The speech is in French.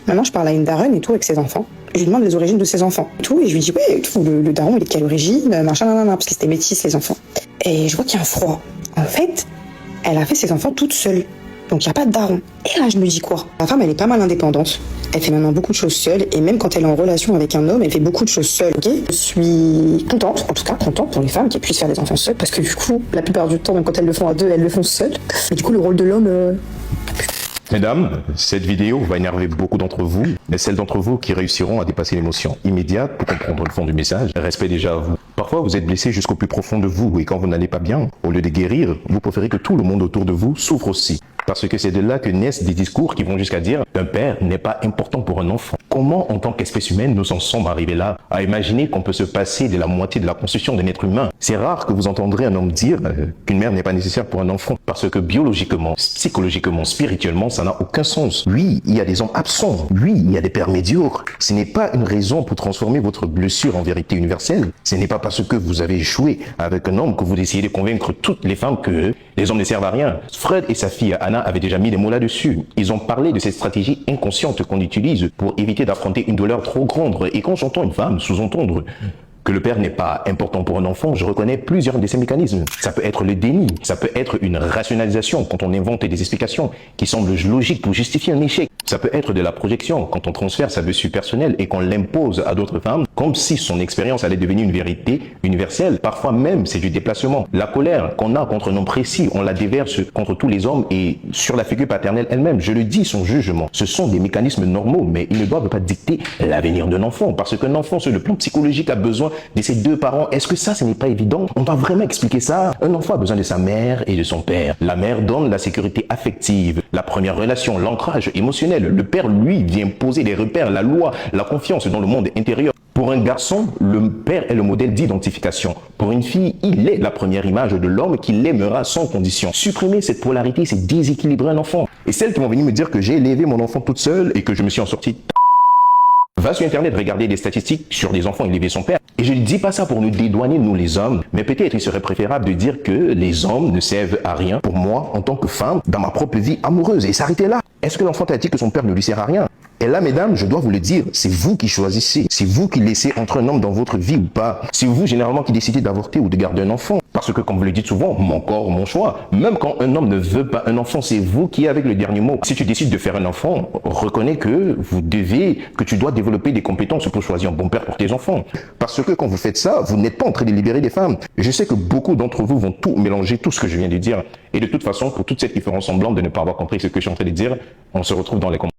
Maintenant, je parle à une daronne et tout avec ses enfants. Je lui demande les origines de ses enfants. Et tout, et je lui dis, ouais, tout, le daron, il est de quelle origine, machin, nanana, parce que c'était métis, les enfants. Et je vois qu'il y a un froid. En fait, elle a fait ses enfants toute seule. Donc, il n'y a pas de daron. Et là, je me dis quoi? La femme, elle est pas mal indépendante. Elle fait maintenant beaucoup de choses seule. Et même quand elle est en relation avec un homme, elle fait beaucoup de choses seule. Okay, je suis contente, en tout cas contente pour les femmes qui puissent faire des enfants seules. Parce que du coup, la plupart du temps, même quand elles le font à deux, elles le font seules. Et du coup, le rôle de l'homme... Mesdames, cette vidéo va énerver beaucoup d'entre vous, mais celles d'entre vous qui réussiront à dépasser l'émotion immédiate pour comprendre le fond du message, respect déjà à vous. Parfois, vous êtes blessé jusqu'au plus profond de vous et quand vous n'allez pas bien, au lieu de guérir, vous préférez que tout le monde autour de vous souffre aussi. Parce que c'est de là que naissent des discours qui vont jusqu'à dire qu'un père n'est pas important pour un enfant. Comment, en tant qu'espèce humaine, nous en sommes arrivés là, à imaginer qu'on peut se passer de la moitié de la construction d'un être humain? C'est rare que vous entendrez un homme dire qu'une mère n'est pas nécessaire pour un enfant, parce que biologiquement, psychologiquement, spirituellement, ça n'a aucun sens. Oui, il y a des hommes absents. Oui, il y a des pères médiocres. Ce n'est pas une raison pour transformer votre blessure en vérité universelle. Ce n'est pas parce que vous avez échoué avec un homme que vous décidez de convaincre toutes les femmes que les hommes ne servent à rien. Freud et sa fille Anna avaient déjà mis les mots là-dessus. Ils ont parlé de cette stratégie inconsciente qu'on utilise pour éviter d'affronter une douleur trop grande. Et quand j'entends une femme sous-entendre que le père n'est pas important pour un enfant, je reconnais plusieurs de ces mécanismes. Ça peut être le déni, ça peut être une rationalisation quand on invente des explications qui semblent logiques pour justifier un échec. Ça peut être de la projection quand on transfère sa vertu personnelle et qu'on l'impose à d'autres femmes comme si son expérience allait devenir une vérité universelle. Parfois même, c'est du déplacement. La colère qu'on a contre un homme précis, on la déverse contre tous les hommes et sur la figure paternelle elle-même. Je le dis, son jugement. Ce sont des mécanismes normaux, mais ils ne doivent pas dicter l'avenir d'un enfant parce qu'un enfant, sur le plan psychologique, a besoin de ses deux parents. Est-ce que ça, ce n'est pas évident? On doit vraiment expliquer ça. Un enfant a besoin de sa mère et de son père. La mère donne la sécurité affective, la première relation, l'ancrage émotionnel. Le père, lui, vient poser les repères, la loi, la confiance dans le monde intérieur. Pour un garçon, le père est le modèle d'identification. Pour une fille, il est la première image de l'homme qui l'aimera sans condition. Supprimer cette polarité, c'est déséquilibrer un enfant. Et celles qui vont venir me dire que j'ai élevé mon enfant toute seule et que je me suis en sorti... Va sur internet regarder des statistiques sur des enfants élevés son père. Et je ne dis pas ça pour nous dédouaner, nous les hommes, mais peut-être il serait préférable de dire que les hommes ne servent à rien pour moi en tant que femme dans ma propre vie amoureuse et s'arrêter là. Est-ce que l'enfant t'a dit que son père ne lui sert à rien? Et là, mesdames, je dois vous le dire, c'est vous qui choisissez. C'est vous qui laissez entrer un homme dans votre vie ou pas. C'est vous, généralement, qui décidez d'avorter ou de garder un enfant. Parce que, comme vous le dites souvent, mon corps, mon choix. Même quand un homme ne veut pas un enfant, c'est vous qui avez le dernier mot. Si tu décides de faire un enfant, reconnais que tu dois développer des compétences pour choisir un bon père pour tes enfants. Parce que quand vous faites ça, vous n'êtes pas en train de libérer des femmes. Je sais que beaucoup d'entre vous vont tout mélanger, tout ce que je viens de dire. Et de toute façon, pour toutes celles qui feront semblant de ne pas avoir compris ce que je suis en train de dire, on se retrouve dans les commentaires.